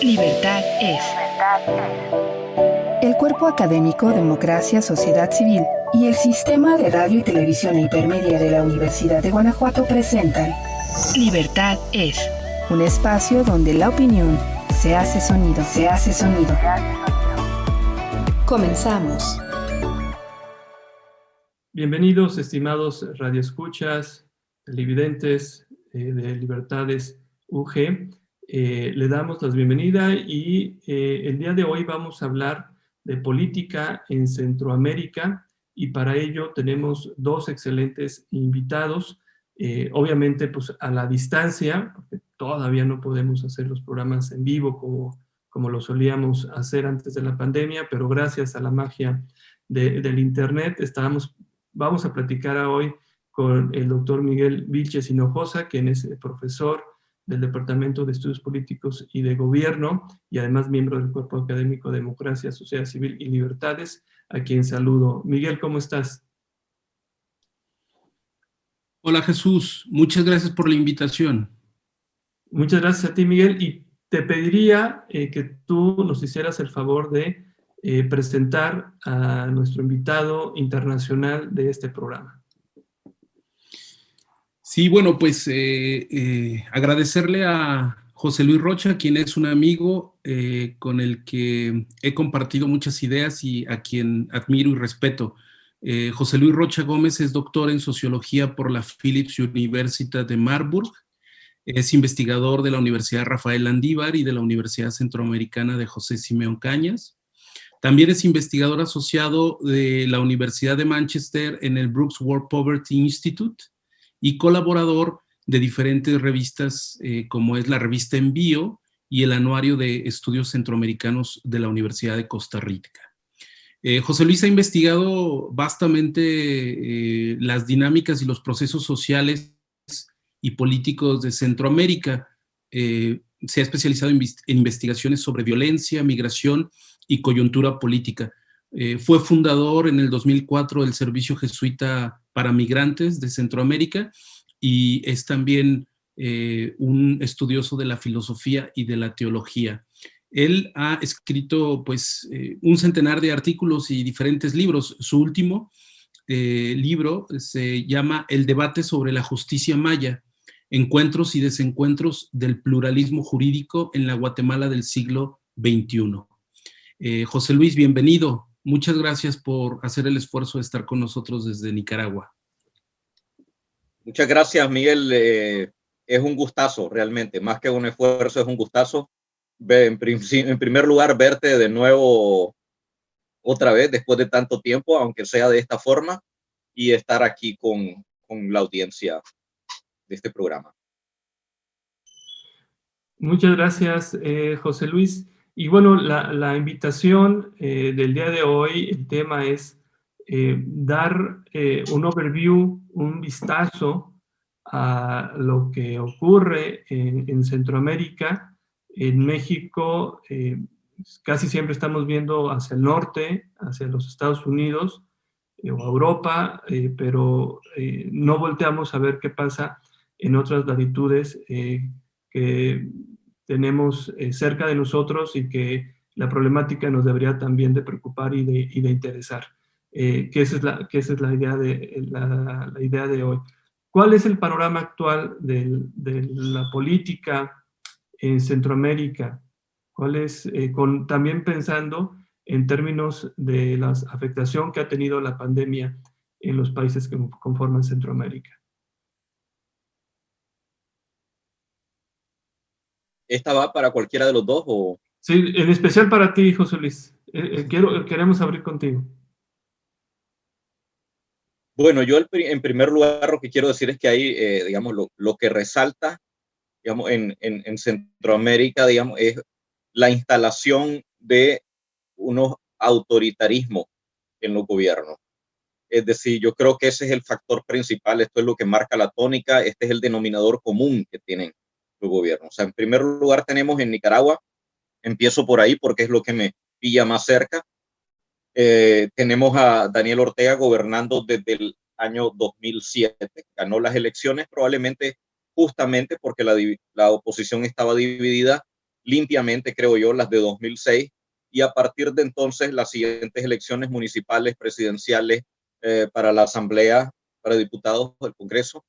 Libertad es. El Cuerpo Académico Democracia, Sociedad Civil y el Sistema de Radio y Televisión Intermedia de la Universidad de Guanajuato presentan Libertad es. Un espacio donde la opinión se hace sonido. Comenzamos. Bienvenidos, estimados radioescuchas, televidentes de Libertades UG. Le damos la bienvenida y el día de hoy vamos a hablar de política en Centroamérica y para ello tenemos dos excelentes invitados. Obviamente, pues a la distancia, porque todavía no podemos hacer los programas en vivo como lo solíamos hacer antes de la pandemia, pero gracias a la magia del Internet vamos a platicar hoy con el doctor Miguel Vilches Hinojosa, quien es profesor del Departamento de Estudios Políticos y de Gobierno y además miembro del Cuerpo Académico Democracia, Sociedad Civil y Libertades, a quien saludo. Miguel, ¿cómo estás? Hola Jesús, muchas gracias por la invitación. Muchas gracias a ti, Miguel, y te pediría que tú nos hicieras el favor de presentar a nuestro invitado internacional de este programa. Sí, bueno, pues agradecerle a José Luis Rocha, quien es un amigo con el que he compartido muchas ideas y a quien admiro y respeto. José Luis Rocha Gómez es doctor en Sociología por la Philipps University de Marburg, es investigador de la Universidad Rafael Landívar y de la Universidad Centroamericana de José Simeón Cañas. También es investigador asociado de la Universidad de Manchester en el Brooks World Poverty Institute y colaborador de diferentes revistas como es la revista Envío y el Anuario de Estudios Centroamericanos de la Universidad de Costa Rica. José Luis ha investigado vastamente las dinámicas y los procesos sociales y políticos de Centroamérica. Se ha especializado en investigaciones sobre violencia, migración y coyuntura política. Fue fundador en el 2004 del Servicio Jesuita para Migrantes de Centroamérica y es también un estudioso de la filosofía y de la teología. Él ha escrito pues un centenar de artículos y diferentes libros. Su último libro se llama El debate sobre la justicia maya, encuentros y desencuentros del pluralismo jurídico en la Guatemala del siglo XXI. José Luis, bienvenido. Muchas gracias por hacer el esfuerzo de estar con nosotros desde Nicaragua. Muchas gracias, Miguel. Es un gustazo, realmente. Más que un esfuerzo, es un gustazo. En primer lugar, verte de nuevo otra vez después de tanto tiempo, aunque sea de esta forma, y estar aquí con la audiencia de este programa. Muchas gracias, José Luis. Y bueno, la invitación del día de hoy, el tema es dar un overview, un vistazo a lo que ocurre en Centroamérica. En México casi siempre estamos viendo hacia el norte, hacia los Estados Unidos o Europa, pero no volteamos a ver qué pasa en otras latitudes que tenemos cerca de nosotros y que la problemática nos debería también de preocupar y de interesar. Que esa es la idea la idea de hoy. ¿Cuál es el panorama actual de la política en Centroamérica? ¿Cuál es, también pensando en términos de la afectación que ha tenido la pandemia en los países que conforman Centroamérica? ¿Esta va para cualquiera de los dos? O... Sí, en especial para ti, José Luis. Queremos abrir contigo. Bueno, yo en primer lugar lo que quiero decir es que hay, digamos, lo que resalta, digamos, en Centroamérica, digamos, es la instalación de unos autoritarismos en los gobiernos. Es decir, yo creo que ese es el factor principal, esto es lo que marca la tónica, este es el denominador común que tienen los gobiernos. O sea, en primer lugar tenemos en Nicaragua, empiezo por ahí porque es lo que me pilla más cerca. Tenemos a Daniel Ortega gobernando desde el año 2007. Ganó las elecciones probablemente justamente porque la oposición estaba dividida limpiamente, creo yo, las de 2006, y a partir de entonces las siguientes elecciones municipales, presidenciales, para la Asamblea, para diputados del Congreso,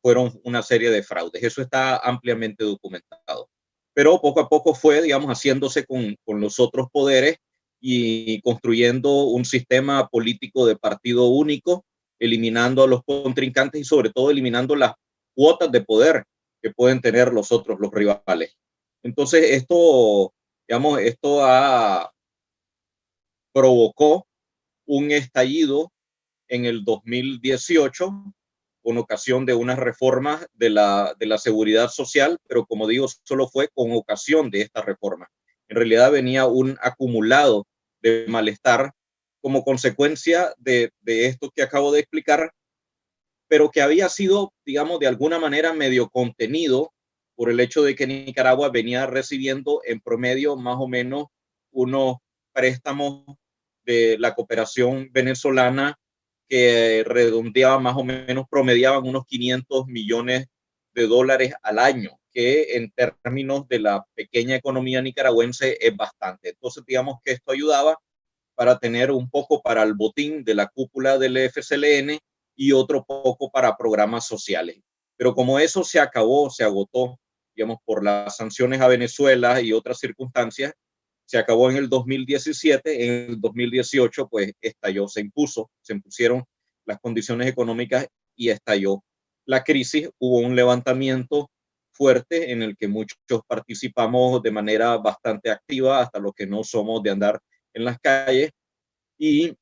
fueron una serie de fraudes. Eso está ampliamente documentado. Pero poco a poco fue, digamos, haciéndose con los otros poderes y construyendo un sistema político de partido único, eliminando a los contrincantes y sobre todo eliminando las cuotas de poder que pueden tener los otros, los rivales. Entonces, esto, digamos, provocó un estallido en el 2018 con ocasión de unas reformas de la seguridad social, pero como digo, solo fue con ocasión de esta reforma. En realidad venía un acumulado de malestar como consecuencia de esto que acabo de explicar, pero que había sido, digamos, de alguna manera medio contenido por el hecho de que Nicaragua venía recibiendo en promedio más o menos unos préstamos de la cooperación venezolana que redondeaban más o menos, promediaban unos 500 millones de dólares al año, que en términos de la pequeña economía nicaragüense es bastante. Entonces, digamos que esto ayudaba para tener un poco para el botín de la cúpula del FCLN y otro poco para programas sociales. Pero como eso se acabó, se agotó, digamos, por las sanciones a Venezuela y otras circunstancias, se acabó en el 2017, en el 2018 pues estalló, se impusieron las condiciones económicas y estalló la crisis. Hubo un levantamiento fuerte en el que muchos participamos de manera bastante activa, hasta los que no somos de andar en las calles, y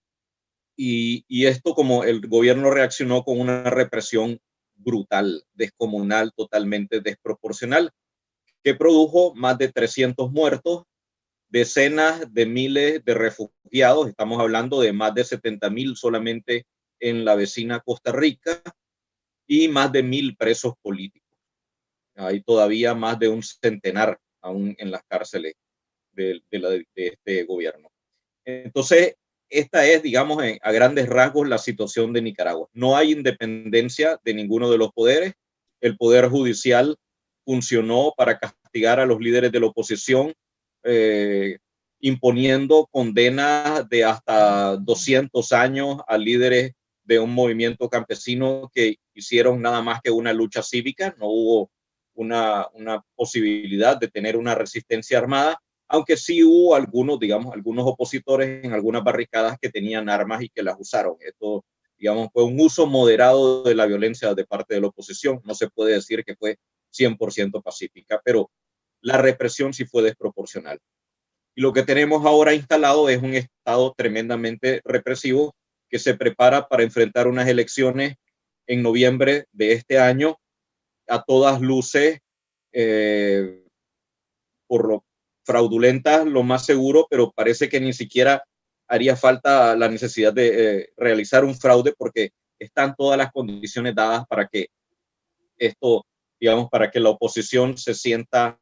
esto, como el gobierno reaccionó con una represión brutal, descomunal, totalmente desproporcional, que produjo más de 300 muertos, decenas de miles de refugiados, estamos hablando de más de 70,000 solamente en la vecina Costa Rica, y más de 1,000 presos políticos. Hay todavía más de un centenar aún en las cárceles de este gobierno. Entonces, esta es, digamos, a grandes rasgos la situación de Nicaragua. No hay independencia de ninguno de los poderes. El poder judicial funcionó para castigar a los líderes de la oposición, imponiendo condenas de hasta 200 años a líderes de un movimiento campesino que hicieron nada más que una lucha cívica. No hubo una posibilidad de tener una resistencia armada, aunque sí hubo algunos, digamos, algunos opositores en algunas barricadas que tenían armas y que las usaron. Esto, digamos, fue un uso moderado de la violencia de parte de la oposición. No se puede decir que fue 100% pacífica, pero la represión sí fue desproporcional. Y lo que tenemos ahora instalado es un Estado tremendamente represivo que se prepara para enfrentar unas elecciones en noviembre de este año, a todas luces, por lo fraudulentas, lo más seguro, pero parece que ni siquiera haría falta la necesidad de realizar un fraude, porque están todas las condiciones dadas para que esto, digamos, para que la oposición se sienta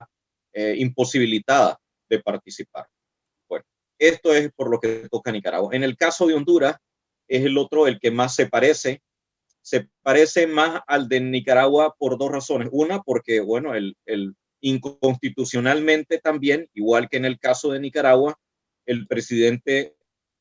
imposibilitada de participar. Bueno, esto es por lo que toca a Nicaragua. En el caso de Honduras, es el otro, el que más se parece más al de Nicaragua por dos razones. Una, porque, bueno, inconstitucionalmente también, igual que en el caso de Nicaragua, el presidente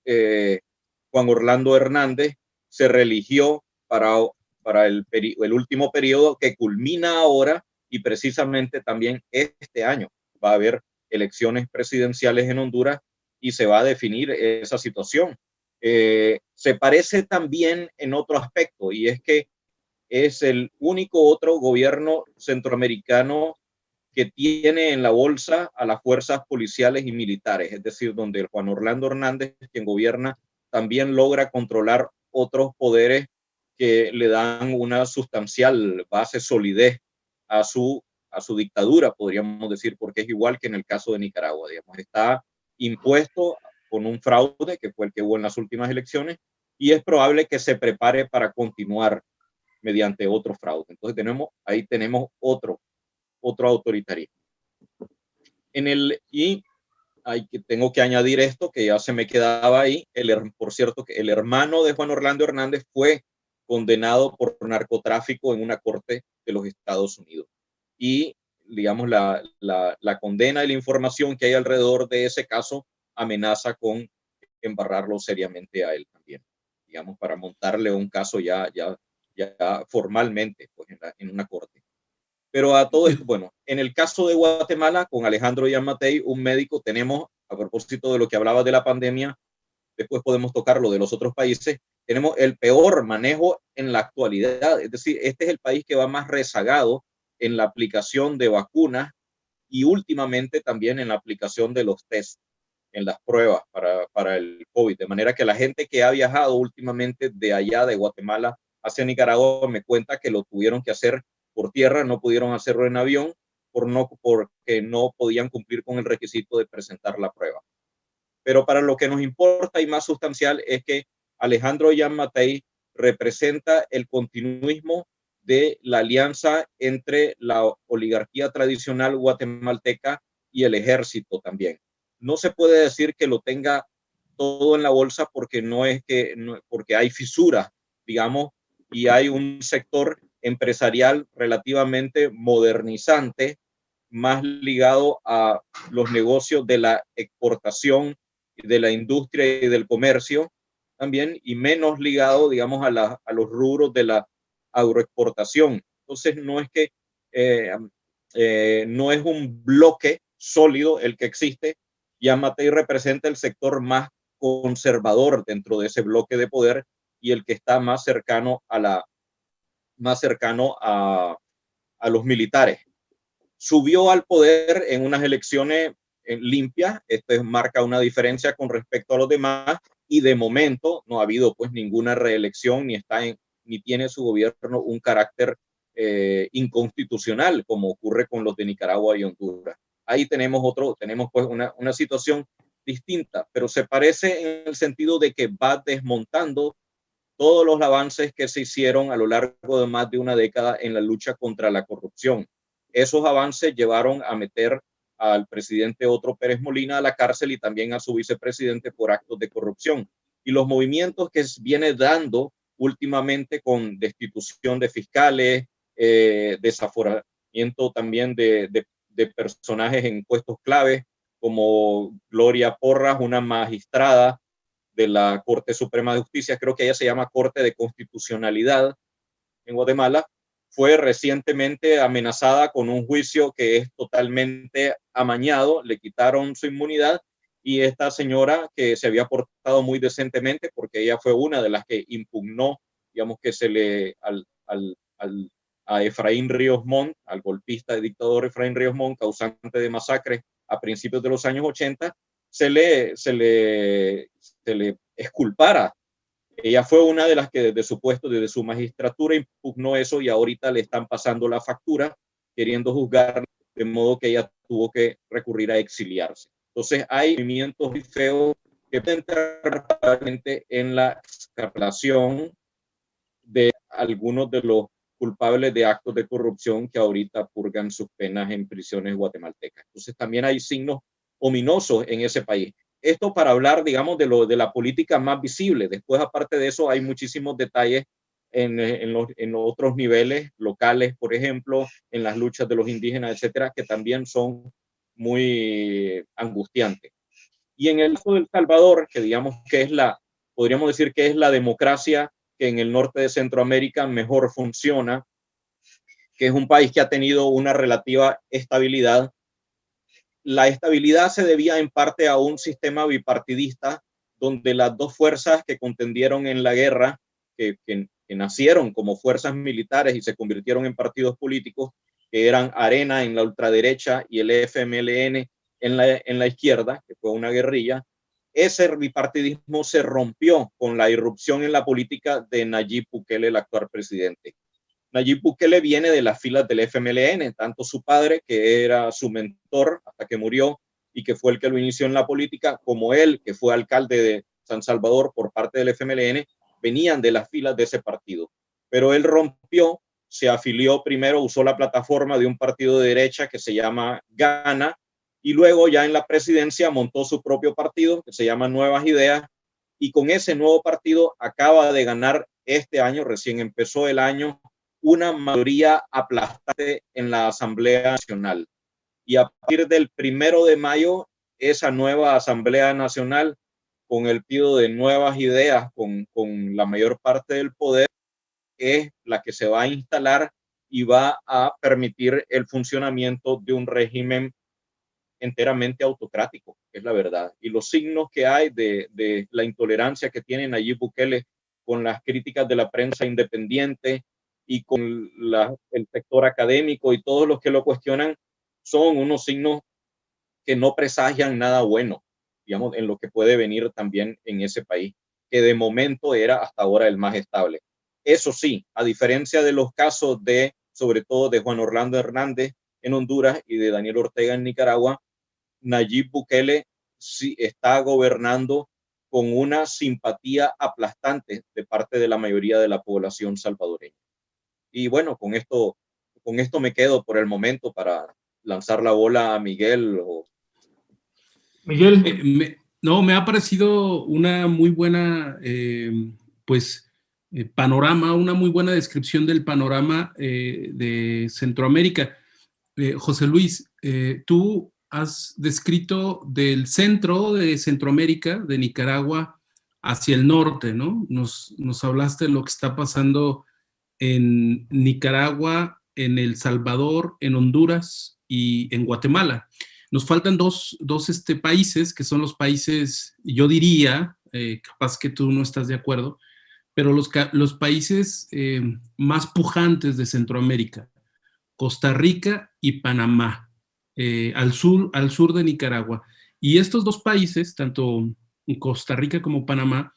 Juan Orlando Hernández se reeligió para el último periodo que culmina ahora, y precisamente también este año va a haber elecciones presidenciales en Honduras y se va a definir esa situación. Se parece también en otro aspecto, y es que es el único otro gobierno centroamericano que tiene en la bolsa a las fuerzas policiales y militares, es decir, donde el Juan Orlando Hernández, quien gobierna, también logra controlar otros poderes que le dan una sustancial base, solidez a su dictadura, podríamos decir, porque es igual que en el caso de Nicaragua, digamos, está impuesto con un fraude que fue el que hubo en las últimas elecciones, y es probable que se prepare para continuar mediante otro fraude. Entonces ahí tenemos otro autoritarismo. Tengo que añadir esto, que ya se me quedaba ahí, por cierto, que el hermano de Juan Orlando Hernández fue condenado por narcotráfico en una corte de los Estados Unidos. Y digamos, la condena y la información que hay alrededor de ese caso amenaza con embarrarlo seriamente a él también, digamos, para montarle un caso ya formalmente pues, en una corte. Pero a todo esto, bueno, en el caso de Guatemala, con Alejandro Giammattei, un médico, tenemos, a propósito de lo que hablaba de la pandemia, después podemos tocar lo de los otros países, tenemos el peor manejo en la actualidad. Es decir, este es el país que va más rezagado en la aplicación de vacunas y últimamente también en la aplicación de los test, en las pruebas para el COVID. De manera que la gente que ha viajado últimamente de allá, de Guatemala hacia Nicaragua, me cuenta que lo tuvieron que hacer por tierra, no pudieron hacerlo en avión porque no podían cumplir con el requisito de presentar la prueba. Pero para lo que nos importa y más sustancial es que Alejandro Giammattei representa el continuismo de la alianza entre la oligarquía tradicional guatemalteca y el ejército también. No se puede decir que lo tenga todo en la bolsa porque porque hay fisuras, digamos, y hay un sector empresarial relativamente modernizante, más ligado a los negocios de la exportación, de la industria y del comercio también, y menos ligado, digamos, a los rubros de la agroexportación. Entonces, no es que no es un bloque sólido el que existe. Giammattei representa el sector más conservador dentro de ese bloque de poder y el que está más cercano a los militares. Subió al poder en unas elecciones limpias. Esto marca una diferencia con respecto a los demás y de momento no ha habido pues ninguna reelección ni tiene su gobierno un carácter inconstitucional como ocurre con los de Nicaragua y Honduras. Ahí tenemos pues una situación distinta, pero se parece en el sentido de que va desmontando todos los avances que se hicieron a lo largo de más de una década en la lucha contra la corrupción. Esos avances llevaron a meter al presidente Otto Pérez Molina a la cárcel y también a su vicepresidente por actos de corrupción. Y los movimientos que viene dando últimamente con destitución de fiscales, desaforamiento también de personajes en puestos claves, como Gloria Porras, una magistrada de la Corte Suprema de Justicia, creo que ella se llama Corte de Constitucionalidad en Guatemala, fue recientemente amenazada con un juicio que es totalmente amañado, le quitaron su inmunidad y esta señora que se había portado muy decentemente porque ella fue una de las que impugnó, digamos que a Efraín Ríos Montt, al golpista y dictador Efraín Ríos Montt, causante de masacres a principios de los años 80, se le exculpara. Ella fue una de las que desde su puesto, desde su magistratura, impugnó eso y ahorita le están pasando la factura, queriendo juzgar, de modo que ella tuvo que recurrir a exiliarse. Entonces hay movimientos muy feos que pueden entrar en la escarcelación de algunos de los culpables de actos de corrupción que ahorita purgan sus penas en prisiones guatemaltecas. Entonces también hay signos ominosos en ese país. Esto para hablar, digamos, de la política más visible. Después, aparte de eso, hay muchísimos detalles en los otros niveles locales, por ejemplo, en las luchas de los indígenas, etcétera, que también son muy angustiantes. Y en el caso de El Salvador, que digamos que podríamos decir que es la democracia que en el norte de Centroamérica mejor funciona, que es un país que ha tenido una relativa estabilidad. La estabilidad se debía en parte a un sistema bipartidista donde las dos fuerzas que contendieron en la guerra, que nacieron como fuerzas militares y se convirtieron en partidos políticos, que eran Arena en la ultraderecha y el FMLN en la izquierda, que fue una guerrilla, ese bipartidismo se rompió con la irrupción en la política de Nayib Bukele, el actual presidente. Nayib Bukele viene de las filas del FMLN, tanto su padre, que era su mentor hasta que murió y que fue el que lo inició en la política, como él, que fue alcalde de San Salvador por parte del FMLN, venían de las filas de ese partido. Pero él rompió, se afilió primero, usó la plataforma de un partido de derecha que se llama Gana, y luego ya en la presidencia montó su propio partido que se llama Nuevas Ideas, y con ese nuevo partido acaba de ganar este año, recién empezó el año, una mayoría aplastante en la Asamblea Nacional. Y a partir del 1 de mayo, esa nueva Asamblea Nacional, con el pido de nuevas ideas, con la mayor parte del poder, es la que se va a instalar y va a permitir el funcionamiento de un régimen enteramente autocrático, es la verdad. Y los signos que hay de la intolerancia que tiene Nayib Bukele con las críticas de la prensa independiente y con el sector académico y todos los que lo cuestionan, son unos signos que no presagian nada bueno, digamos, en lo que puede venir también en ese país, que de momento era hasta ahora el más estable. Eso sí, a diferencia de los casos de, sobre todo de Juan Orlando Hernández en Honduras y de Daniel Ortega en Nicaragua, Nayib Bukele sí está gobernando con una simpatía aplastante de parte de la mayoría de la población salvadoreña. Y bueno, con esto me quedo por el momento para lanzar la bola a Miguel. Miguel. Me ha parecido una muy buena, panorama, una muy buena descripción del panorama de Centroamérica. José Luis, tú has descrito del centro de Centroamérica, de Nicaragua, hacia el norte, ¿no? Nos hablaste de lo que está pasando en Nicaragua, en El Salvador, en Honduras y en Guatemala. Nos faltan dos países, que son los países, yo diría, capaz que tú no estás de acuerdo, pero los países más pujantes de Centroamérica, Costa Rica y Panamá, al sur de Nicaragua. Y estos dos países, tanto Costa Rica como Panamá,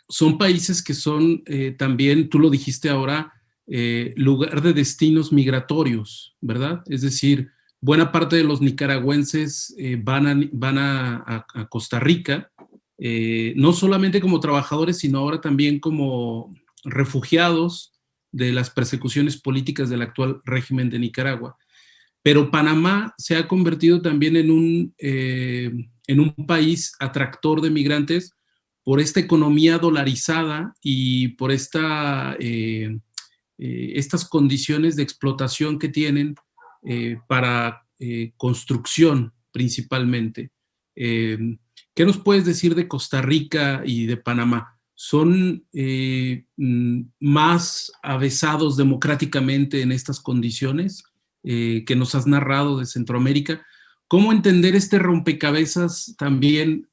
son países que son también, tú lo dijiste ahora, lugar de destinos migratorios, ¿verdad? Es decir, buena parte de los nicaragüenses van a Costa Rica, no solamente como trabajadores, sino ahora también como refugiados de las persecuciones políticas del actual régimen de Nicaragua. Pero Panamá se ha convertido también en un país atractor de migrantes por esta economía dolarizada y por estas condiciones de explotación que tienen para construcción principalmente. ¿Qué nos puedes decir de Costa Rica y de Panamá? ¿Son más avesados democráticamente en estas condiciones que nos has narrado de Centroamérica? ¿Cómo entender este rompecabezas también,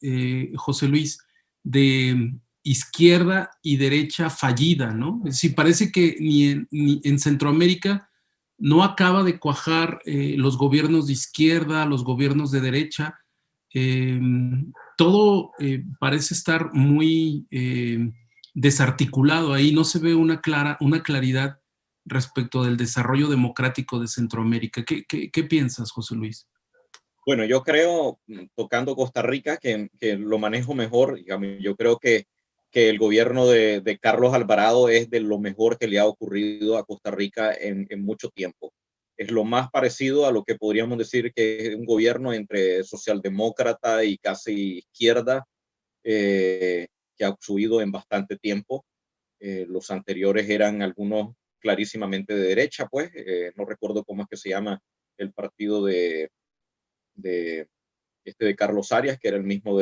José Luis, de izquierda y derecha fallida, ¿no? Es decir, parece que ni en Centroamérica no acaba de cuajar los gobiernos de izquierda, los gobiernos de derecha. Todo parece estar muy desarticulado ahí, no se ve una claridad respecto del desarrollo democrático de Centroamérica. ¿Qué piensas, José Luis? Bueno, yo creo, tocando Costa Rica, que lo manejo mejor. Digamos, yo creo que el gobierno de Carlos Alvarado es de lo mejor que le ha ocurrido a Costa Rica en mucho tiempo. Es lo más parecido a lo que podríamos decir que es un gobierno entre socialdemócrata y casi izquierda, que ha subido en bastante tiempo. Los anteriores eran algunos clarísimamente de derecha, pues. No recuerdo cómo es que se llama el partido de Carlos Arias, que era el mismo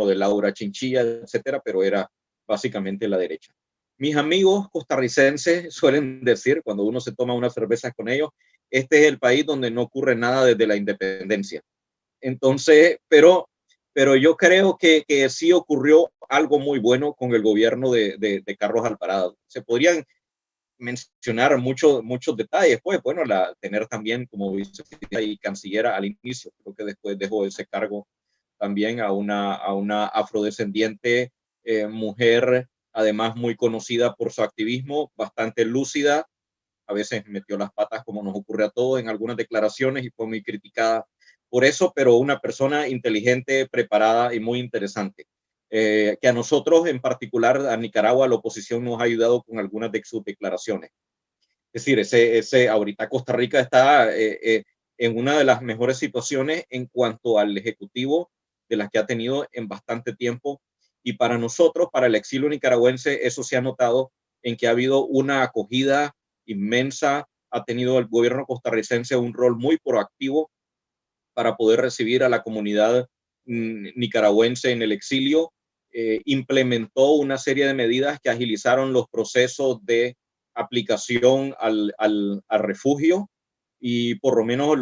de Laura Chinchilla, etcétera, pero era básicamente la derecha. Mis amigos costarricenses suelen decir, cuando uno se toma unas cervezas con ellos, este es el país donde no ocurre nada desde la independencia. Entonces, pero yo creo que sí ocurrió algo muy bueno con el gobierno de Carlos Alvarado. Se podrían mencionar muchos detalles, pues bueno, tener también como vicepresidenta y canciller al inicio. Creo que después dejó ese cargo también a una afrodescendiente mujer, además muy conocida por su activismo, bastante lúcida. A veces metió las patas, como nos ocurre a todos, en algunas declaraciones y fue muy criticada por eso, pero una persona inteligente, preparada y muy interesante. Que a nosotros, en particular a Nicaragua, la oposición nos ha ayudado con algunas de sus declaraciones. Es decir, ahorita Costa Rica está en una de las mejores situaciones en cuanto al ejecutivo de las que ha tenido en bastante tiempo. Y para nosotros, para el exilio nicaragüense, eso se ha notado en que ha habido una acogida inmensa. Ha tenido el gobierno costarricense un rol muy proactivo para poder recibir a la comunidad nicaragüense en el exilio. Implementó una serie de medidas que agilizaron los procesos de aplicación al refugio, y por lo menos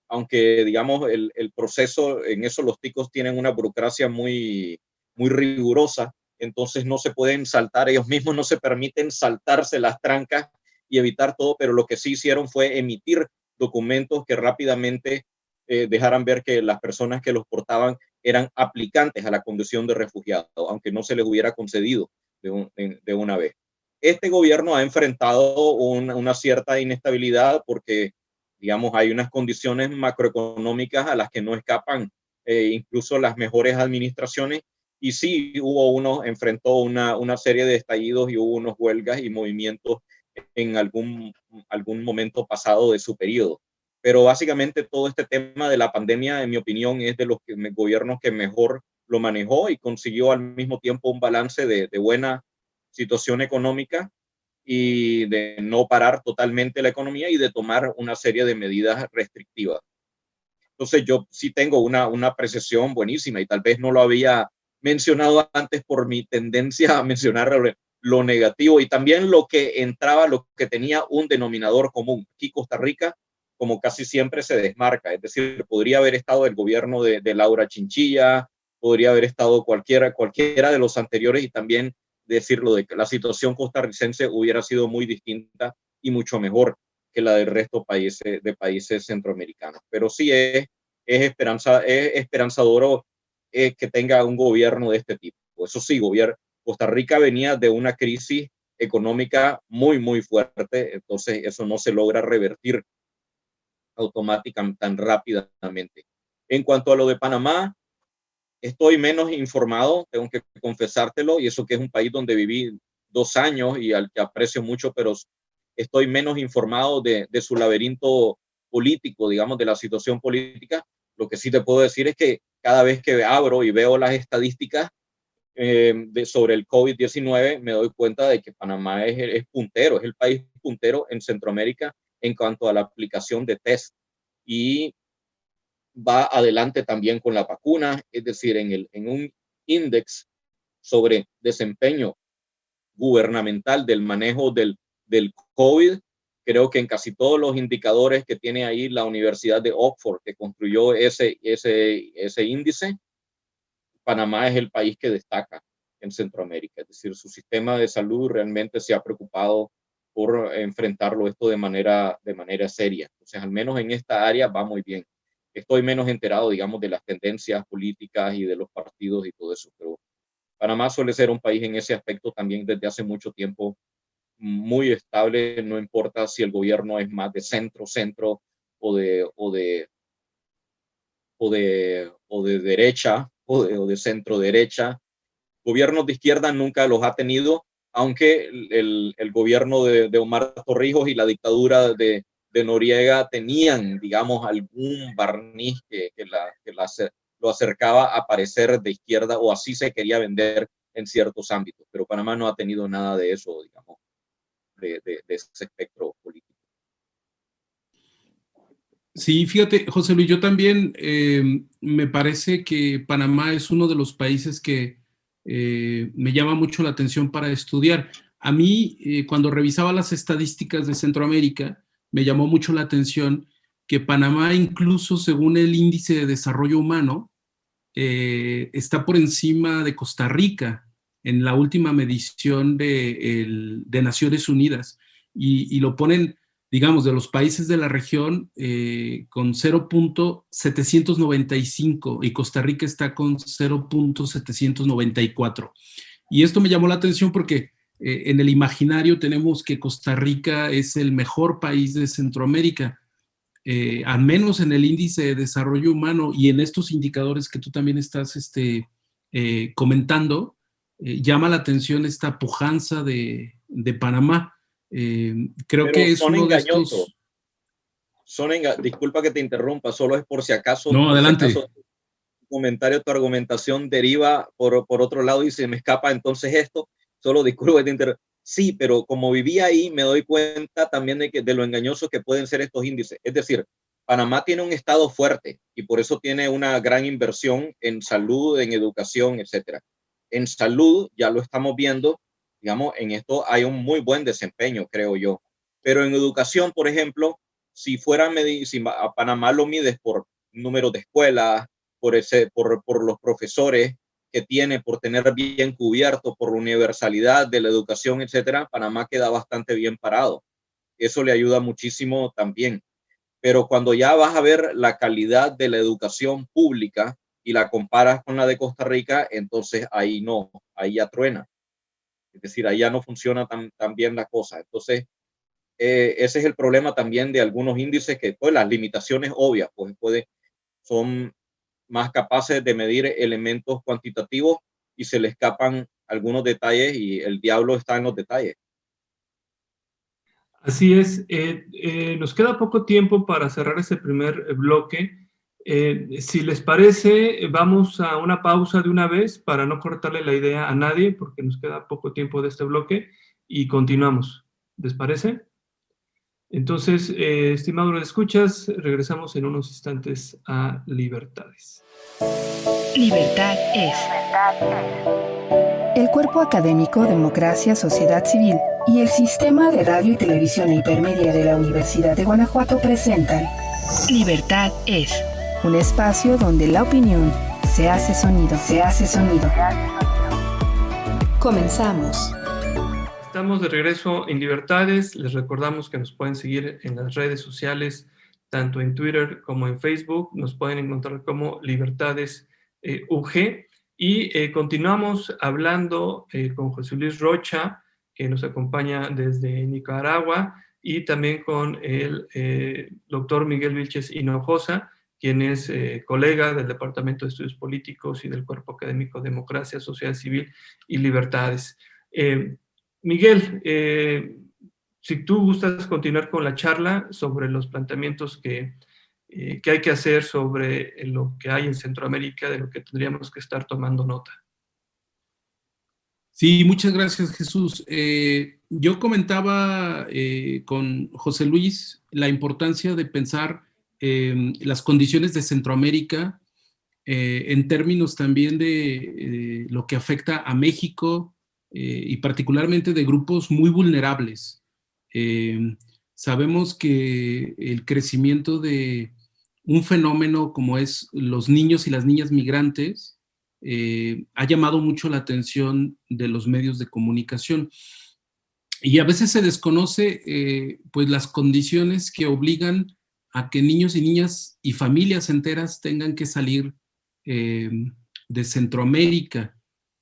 aunque digamos el proceso en eso, los ticos tienen una burocracia muy rigurosa, entonces no se pueden saltar, ellos mismos no se permiten saltarse las trancas y evitar todo, pero lo que sí hicieron fue emitir documentos que rápidamente dejaran ver que las personas que los portaban eran aplicantes a la condición de refugiado, aunque no se les hubiera concedido de una vez. Este gobierno ha enfrentado una cierta inestabilidad porque, digamos, hay unas condiciones macroeconómicas a las que no escapan incluso las mejores administraciones, y sí enfrentó una serie de estallidos y hubo unos huelgas y movimientos en algún momento pasado de su periodo. Pero básicamente todo este tema de la pandemia, en mi opinión, es de los gobiernos que mejor lo manejó y consiguió al mismo tiempo un balance de buena situación económica y de no parar totalmente la economía y de tomar una serie de medidas restrictivas. Entonces yo sí tengo una apreciación buenísima, y tal vez no lo había mencionado antes por mi tendencia a mencionar lo negativo y también lo que tenía un denominador común. Aquí Costa Rica, como casi siempre, se desmarca, es decir, podría haber estado el gobierno de Laura Chinchilla, podría haber estado cualquiera de los anteriores, y también decirlo de que la situación costarricense hubiera sido muy distinta y mucho mejor que la del resto de países centroamericanos. Pero sí es esperanzador que tenga un gobierno de este tipo. Eso sí, Costa Rica venía de una crisis económica muy, muy fuerte, entonces eso no se logra revertir automáticamente tan rápidamente. En cuanto a lo de Panamá, estoy menos informado, tengo que confesártelo, y eso que es un país donde viví 2 años y al que aprecio mucho, pero estoy menos informado de su laberinto político, digamos, de la situación política. Lo que sí te puedo decir es que cada vez que abro y veo las estadísticas sobre el COVID-19, me doy cuenta de que Panamá es puntero, es el país puntero en Centroamérica en cuanto a la aplicación de test, y va adelante también con la vacuna, es decir, en un índice sobre desempeño gubernamental del manejo del COVID, creo que en casi todos los indicadores que tiene ahí la Universidad de Oxford, que construyó ese índice, Panamá es el país que destaca en Centroamérica. Es decir, su sistema de salud realmente se ha preocupado por enfrentarlo esto de manera seria. Entonces, al menos en esta área va muy bien. Estoy menos enterado, digamos, de las tendencias políticas y de los partidos y todo eso, pero Panamá suele ser un país en ese aspecto también desde hace mucho tiempo muy estable, no importa si el gobierno es más de centro o de derecha o de centro derecha. Gobiernos de izquierda nunca los ha tenido, aunque el gobierno de Omar Torrijos y la dictadura de Noriega tenían, digamos, algún barniz que lo acercaba a parecer de izquierda, o así se quería vender en ciertos ámbitos, pero Panamá no ha tenido nada de eso, digamos, de ese espectro político. Sí, fíjate, José Luis, yo también me parece que Panamá es uno de los países que me llama mucho la atención para estudiar. A mí, cuando revisaba las estadísticas de Centroamérica, me llamó mucho la atención que Panamá, incluso según el Índice de Desarrollo Humano, está por encima de Costa Rica en la última medición de Naciones Unidas, y lo ponen, digamos, de los países de la región con 0.795, y Costa Rica está con 0.794. Y esto me llamó la atención porque en el imaginario tenemos que Costa Rica es el mejor país de Centroamérica, al menos en el Índice de Desarrollo Humano, y en estos indicadores que tú también estás comentando, llama la atención esta pujanza de Panamá. Creo que es uno de estos. Disculpa que te interrumpa, solo es por si acaso. No, adelante. Tu comentario, tu argumentación deriva por otro lado y se me escapa entonces esto. Solo disculpa que te interrumpa. Sí, pero como viví ahí, me doy cuenta también de lo engañosos que pueden ser estos índices. Es decir, Panamá tiene un estado fuerte y por eso tiene una gran inversión en salud, en educación, etcétera. En salud, ya lo estamos viendo, digamos, en esto hay un muy buen desempeño, creo yo. Pero en educación, por ejemplo, si a Panamá lo mides por número de escuelas, por los profesores que tiene, por tener bien cubierto, por la universalidad de la educación, etcétera, Panamá queda bastante bien parado. Eso le ayuda muchísimo también. Pero cuando ya vas a ver la calidad de la educación pública y la comparas con la de Costa Rica, entonces ahí no, ahí ya truena. Es decir, ahí ya no funciona tan bien la cosa. Entonces, ese es el problema también de algunos índices que, pues, las limitaciones obvias, pues, son más capaces de medir elementos cuantitativos y se le escapan algunos detalles y el diablo está en los detalles. Así es. Nos queda poco tiempo para cerrar este primer bloque. Si les parece, vamos a una pausa de una vez para no cortarle la idea a nadie, porque nos queda poco tiempo de este bloque y continuamos. ¿Les parece? Entonces, estimados escuchas, regresamos en unos instantes a Libertades. Libertad es. El Cuerpo Académico Democracia, Sociedad Civil y el Sistema de Radio y Televisión Hipermedia de la Universidad de Guanajuato presentan Libertad es. un espacio donde la opinión se hace sonido. Comenzamos. Estamos de regreso en Libertades. Les recordamos que nos pueden seguir en las redes sociales, tanto en Twitter como en Facebook. Nos pueden encontrar como Libertades UG. Y continuamos hablando con José Luis Rocha, que nos acompaña desde Nicaragua, y también con el doctor Miguel Vilches Hinojosa, quien es colega del Departamento de Estudios Políticos y del Cuerpo Académico Democracia, Sociedad Civil y Libertades. Miguel, si tú gustas continuar con la charla sobre los planteamientos que hay que hacer sobre lo que hay en Centroamérica, de lo que tendríamos que estar tomando nota. Sí, muchas gracias, Jesús. Yo comentaba con José Luis la importancia de pensar las condiciones de Centroamérica en términos también de lo que afecta a México y particularmente de grupos muy vulnerables. Sabemos que el crecimiento de un fenómeno como es los niños y las niñas migrantes ha llamado mucho la atención de los medios de comunicación. Y a veces se desconoce pues las condiciones que obligan a que niños y niñas y familias enteras tengan que salir de Centroamérica.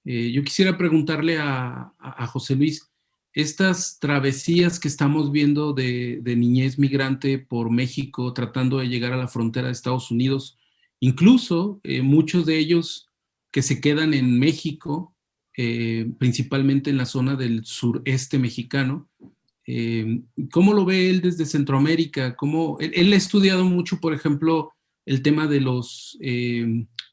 Yo quisiera preguntarle a José Luis, estas travesías que estamos viendo de niñez migrante por México tratando de llegar a la frontera de Estados Unidos, incluso muchos de ellos que se quedan en México, principalmente en la zona del sureste mexicano. ¿Cómo lo ve él desde Centroamérica? Él ha estudiado mucho, por ejemplo, el tema de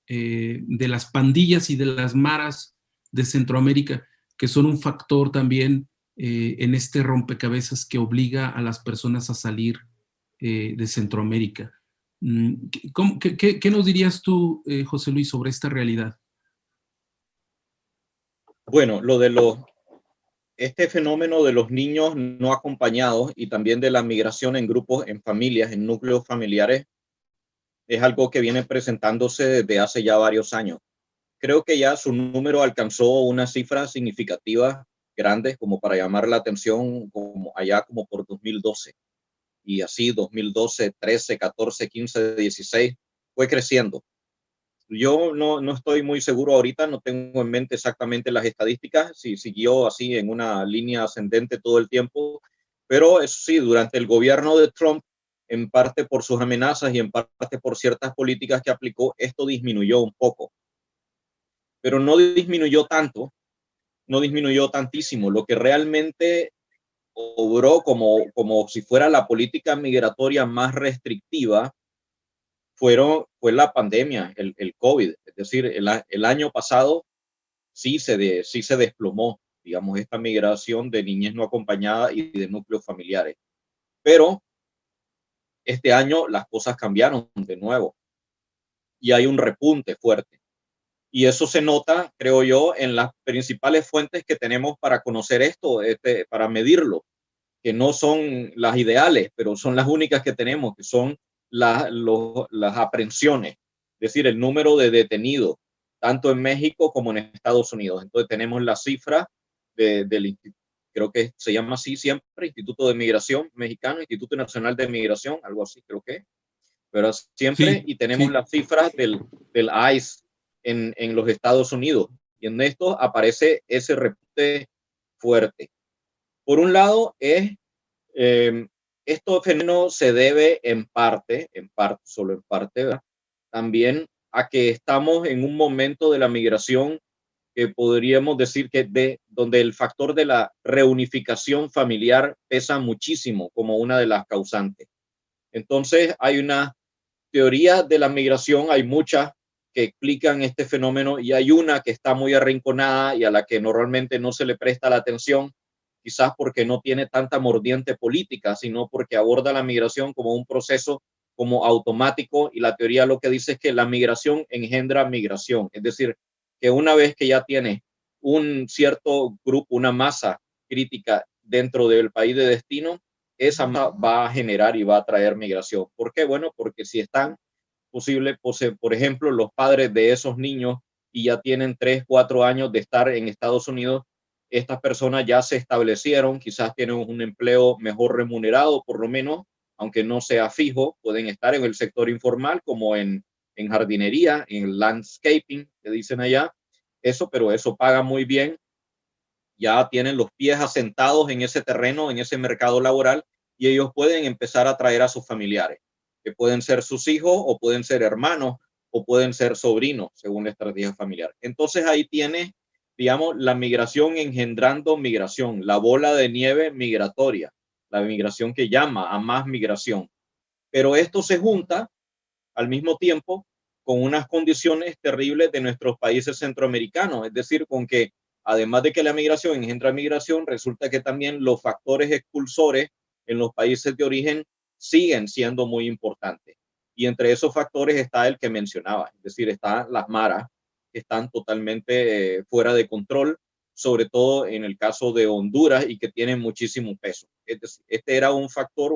de las pandillas y de las maras de Centroamérica, que son un factor también en este rompecabezas que obliga a las personas a salir de Centroamérica. ¿Qué nos dirías tú, José Luis, sobre esta realidad? Bueno, este fenómeno de los niños no acompañados y también de la migración en grupos, en familias, en núcleos familiares, es algo que viene presentándose desde hace ya varios años. Creo que ya su número alcanzó una cifra significativa, grande, como para llamar la atención, como allá como por 2012. Y así 2012, 13, 14, 15, 16, fue creciendo. Yo no estoy muy seguro ahorita, no tengo en mente exactamente las estadísticas, si siguió así en una línea ascendente todo el tiempo, pero eso sí, durante el gobierno de Trump, en parte por sus amenazas y en parte por ciertas políticas que aplicó, esto disminuyó un poco, pero no disminuyó tanto, no disminuyó tantísimo. Lo que realmente obró como si fuera la política migratoria más restrictiva fue la pandemia, el COVID. Es decir, el año pasado sí se desplomó, digamos, esta migración de niñez no acompañada y de núcleos familiares. Pero este año las cosas cambiaron de nuevo y hay un repunte fuerte. Y eso se nota, creo yo, en las principales fuentes que tenemos para conocer esto, para medirlo, que no son las ideales, pero son las únicas que tenemos, que son las aprehensiones, es decir, el número de detenidos, tanto en México como en Estados Unidos. Entonces tenemos la cifra del, creo que se llama así siempre, Instituto de Migración Mexicano, Instituto Nacional de Migración, algo así creo que, pero siempre, Sí, y tenemos sí. las cifras del ICE en los Estados Unidos, y en esto aparece ese repunte fuerte. Por un lado, este fenómeno se debe en parte, solo en parte, ¿verdad? También a que estamos en un momento de la migración que podríamos decir que donde el factor de la reunificación familiar pesa muchísimo como una de las causantes. Entonces, hay una teoría de la migración, hay muchas que explican este fenómeno y hay una que está muy arrinconada y a la que normalmente no se le presta la atención, quizás porque no tiene tanta mordiente política, sino porque aborda la migración como un proceso como automático, y la teoría lo que dice es que la migración engendra migración, es decir, que una vez que ya tiene un cierto grupo, una masa crítica dentro del país de destino, esa va a generar y va a traer migración. ¿Por qué? Bueno, porque si están posible, por ejemplo, los padres de esos niños y ya tienen 3, 4 años de estar en Estados Unidos, estas personas ya se establecieron, quizás tienen un empleo mejor remunerado, por lo menos, aunque no sea fijo, pueden estar en el sector informal como en jardinería, en landscaping, que dicen allá, pero eso paga muy bien, ya tienen los pies asentados en ese terreno, en ese mercado laboral, y ellos pueden empezar a traer a sus familiares, que pueden ser sus hijos o pueden ser hermanos o pueden ser sobrinos, según la estrategia familiar. Entonces ahí tiene, digamos, la migración engendrando migración, la bola de nieve migratoria, la migración que llama a más migración. Pero esto se junta al mismo tiempo con unas condiciones terribles de nuestros países centroamericanos, es decir, con que además de que la migración engendra migración, resulta que también los factores expulsores en los países de origen siguen siendo muy importantes. Y entre esos factores está el que mencionaba, es decir, están las maras, que están totalmente fuera de control, sobre todo en el caso de Honduras, y que tienen muchísimo peso. Este era un factor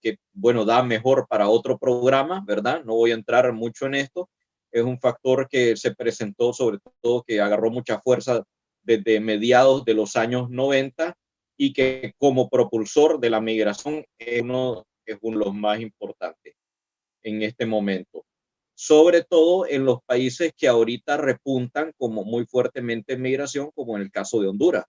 que, bueno, da mejor para otro programa, ¿verdad? No voy a entrar mucho en esto. Es un factor que se presentó, sobre todo, que agarró mucha fuerza desde mediados de los años 90 y que como propulsor de la migración es uno de los más importantes en este momento. Sobre todo en los países que ahorita repuntan como muy fuertemente en migración, como en el caso de Honduras.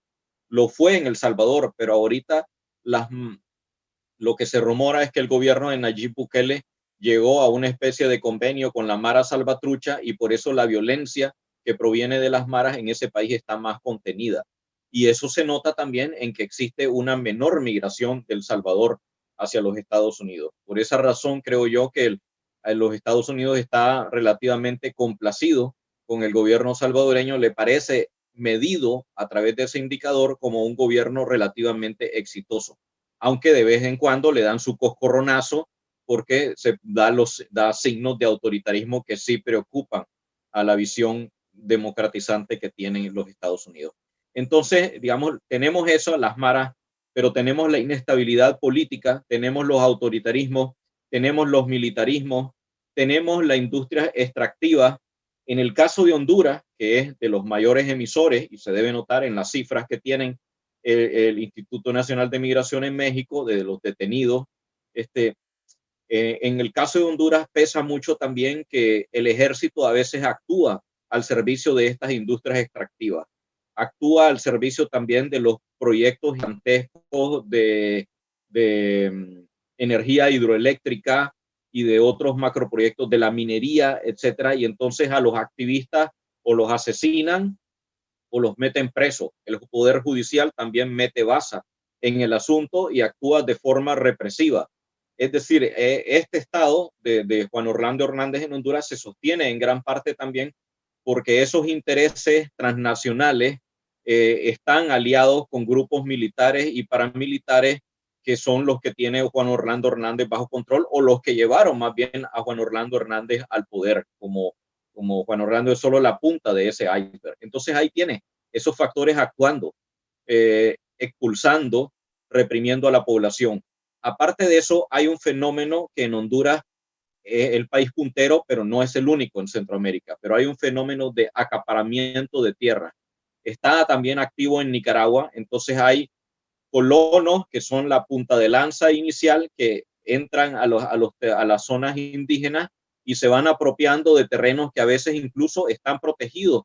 Lo fue en El Salvador, pero ahorita lo que se rumora es que el gobierno de Nayib Bukele llegó a una especie de convenio con la Mara Salvatrucha, y por eso la violencia que proviene de las maras en ese país está más contenida. Y eso se nota también en que existe una menor migración del Salvador hacia los Estados Unidos. Por esa razón creo yo que los Estados Unidos está relativamente complacido con el gobierno salvadoreño, le parece medido a través de ese indicador como un gobierno relativamente exitoso, aunque de vez en cuando le dan su coscorronazo porque se da signos de autoritarismo que sí preocupan a la visión democratizante que tienen los Estados Unidos. Entonces, digamos, tenemos eso, las maras, pero tenemos la inestabilidad política, tenemos los autoritarismos, tenemos los militarismos, tenemos la industria extractiva. En el caso de Honduras, que es de los mayores emisores, y se debe notar en las cifras que tienen el Instituto Nacional de Migración en México, de los detenidos, en el caso de Honduras pesa mucho también que el ejército a veces actúa al servicio de estas industrias extractivas, actúa al servicio también de los proyectos gigantescos de energía hidroeléctrica y de otros macroproyectos de la minería, etcétera, y entonces a los activistas o los asesinan o los meten presos. El Poder Judicial también mete baza en el asunto y actúa de forma represiva. Es decir, este estado de Juan Orlando Hernández en Honduras se sostiene en gran parte también porque esos intereses transnacionales están aliados con grupos militares y paramilitares que son los que tiene Juan Orlando Hernández bajo control, o los que llevaron más bien a Juan Orlando Hernández al poder, como Juan Orlando es solo la punta de ese iceberg. Entonces ahí tiene esos factores actuando, expulsando, reprimiendo a la población. Aparte de eso, hay un fenómeno que en Honduras es el país puntero, pero no es el único en Centroamérica, pero hay un fenómeno de acaparamiento de tierra. Está también activo en Nicaragua, entonces hay colonos que son la punta de lanza inicial que entran a las zonas indígenas y se van apropiando de terrenos que a veces incluso están protegidos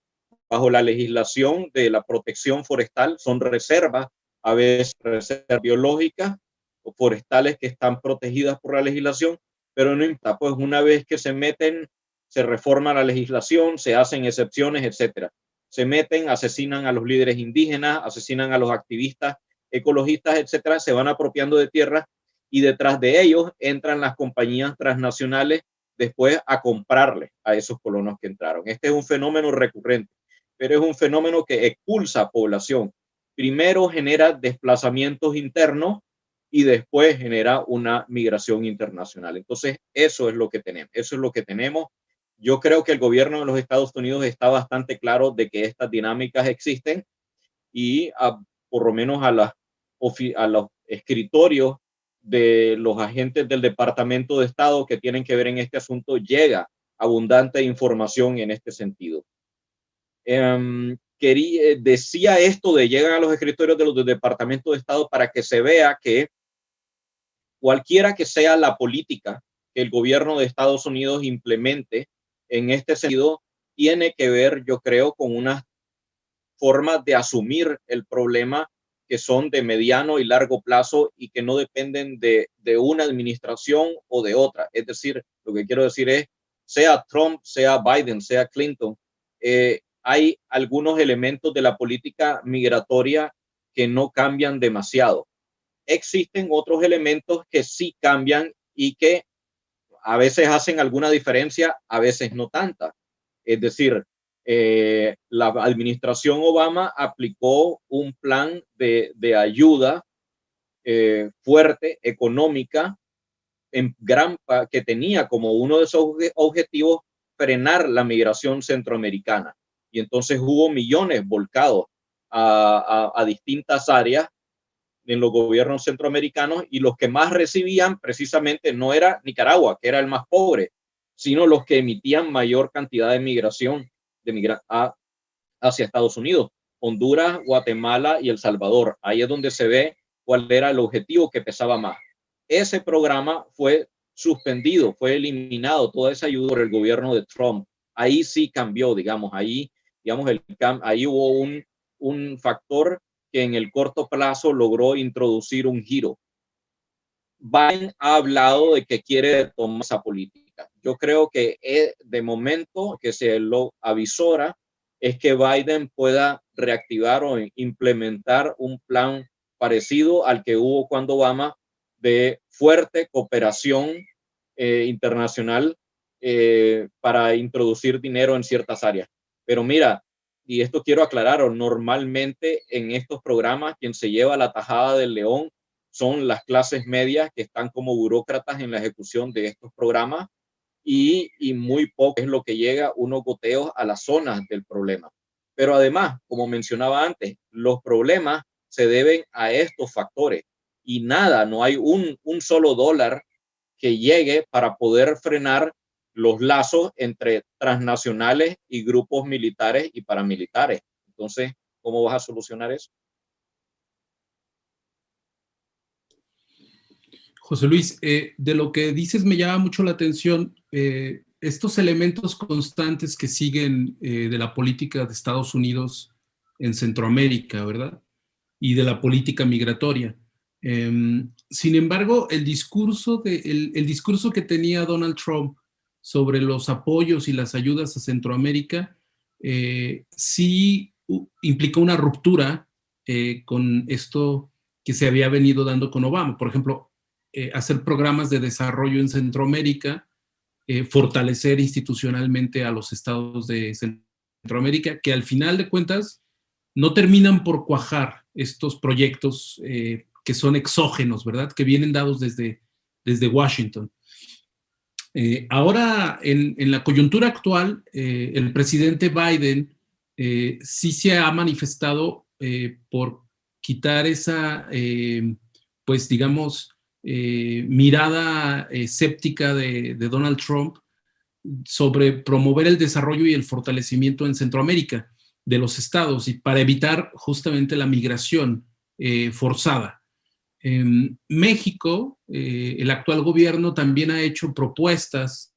bajo la legislación de la protección forestal, son reservas, a veces reservas biológicas o forestales que están protegidas por la legislación, pero no importa, pues una vez que se meten, se reforma la legislación, se hacen excepciones, etcétera. Se meten, asesinan a los líderes indígenas, asesinan a los activistas ecologistas, etcétera, se van apropiando de tierra y detrás de ellos entran las compañías transnacionales después a comprarle a esos colonos que entraron. Este es un fenómeno recurrente, pero es un fenómeno que expulsa población. Primero genera desplazamientos internos y después genera una migración internacional. Entonces, eso es lo que tenemos. Yo creo que el gobierno de los Estados Unidos está bastante claro de que estas dinámicas existen y por lo menos a los escritorios de los agentes del Departamento de Estado que tienen que ver en este asunto llega abundante información en este sentido. Decía esto de llegan a los escritorios de los del Departamento de Estado para que se vea que cualquiera que sea la política que el gobierno de Estados Unidos implemente en este sentido, tiene que ver, yo creo, con unas formas de asumir el problema que son de mediano y largo plazo y que no dependen de una administración o de otra. Es decir, lo que quiero decir es, sea Trump, sea Biden, sea Clinton, hay algunos elementos de la política migratoria que no cambian demasiado. Existen otros elementos que sí cambian y que a veces hacen alguna diferencia, a veces no tanta. Es decir, la administración Obama aplicó un plan de ayuda fuerte, económica, que tenía como uno de sus objetivos frenar la migración centroamericana. Y entonces hubo millones volcados a distintas áreas en los gobiernos centroamericanos, y los que más recibían precisamente no era Nicaragua, que era el más pobre, sino los que emitían mayor cantidad de migración hacia Estados Unidos, Honduras, Guatemala y El Salvador. Ahí es donde se ve cuál era el objetivo que pesaba más. Ese programa fue suspendido, fue eliminado, toda esa ayuda por el gobierno de Trump. Ahí sí cambió, ahí hubo un factor que en el corto plazo logró introducir un giro. Biden ha hablado de que quiere tomar esa política. Yo creo que de momento que se lo avisora es que Biden pueda reactivar o implementar un plan parecido al que hubo cuando Obama, de fuerte cooperación internacional para introducir dinero en ciertas áreas. Pero mira, y esto quiero aclarar, normalmente en estos programas quien se lleva la tajada del león son las clases medias que están como burócratas en la ejecución de estos programas, y muy poco es lo que llega, unos goteos a las zonas del problema. Pero además, como mencionaba antes, los problemas se deben a estos factores y no hay un solo dólar que llegue para poder frenar los lazos entre transnacionales y grupos militares y paramilitares. Entonces, ¿cómo vas a solucionar eso? José Luis, de lo que dices me llama mucho la atención estos elementos constantes que siguen de la política de Estados Unidos en Centroamérica, ¿verdad? Y de la política migratoria. Sin embargo, el discurso que tenía Donald Trump sobre los apoyos y las ayudas a Centroamérica sí implicó una ruptura con esto que se había venido dando con Obama. Por ejemplo, hacer programas de desarrollo en Centroamérica, fortalecer institucionalmente a los estados de Centroamérica, que al final de cuentas no terminan por cuajar estos proyectos que son exógenos, ¿verdad? Que vienen dados desde Washington. Ahora, en la coyuntura actual, el presidente Biden sí se ha manifestado por quitar esa, pues digamos, mirada escéptica de Donald Trump sobre promover el desarrollo y el fortalecimiento en Centroamérica de los estados y para evitar justamente la migración forzada. México, el actual gobierno también ha hecho propuestas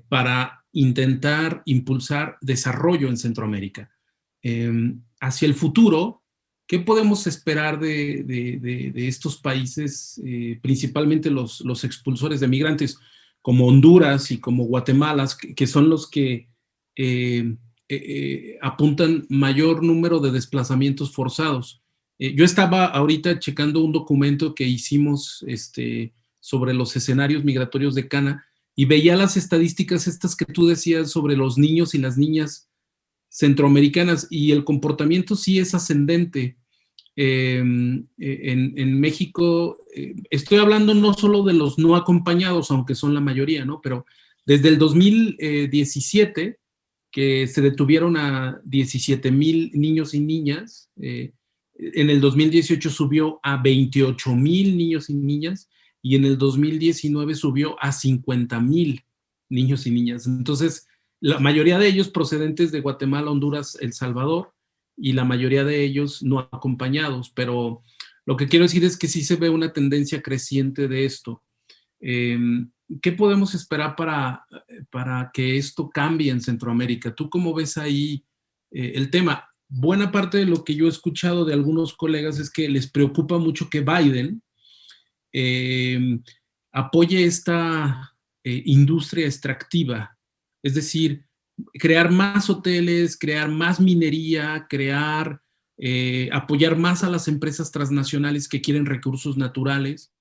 para intentar impulsar desarrollo en Centroamérica. Hacia el futuro, ¿qué podemos esperar de estos países, principalmente los expulsores de migrantes, como Honduras y como Guatemala, que son los que apuntan mayor número de desplazamientos forzados? Yo estaba ahorita checando un documento que hicimos sobre los escenarios migratorios de Cana y veía las estadísticas estas que tú decías sobre los niños y las niñas centroamericanas, y el comportamiento sí es ascendente. En México, estoy hablando no solo de los no acompañados, aunque son la mayoría, ¿no? Pero desde el 2017, que se detuvieron a 17,000 niños y niñas, en el 2018 subió a 28,000 niños y niñas, y en el 2019 subió a 50,000 niños y niñas. Entonces, la mayoría de ellos procedentes de Guatemala, Honduras, El Salvador, y la mayoría de ellos no acompañados. Pero lo que quiero decir es que sí se ve una tendencia creciente de esto. ¿Qué podemos esperar para que esto cambie en Centroamérica? ¿Tú cómo ves ahí el tema? Buena parte de lo que yo he escuchado de algunos colegas es que les preocupa mucho que Biden apoye esta industria extractiva, es decir, crear más hoteles, crear más minería, apoyar más a las empresas transnacionales que quieren recursos naturales,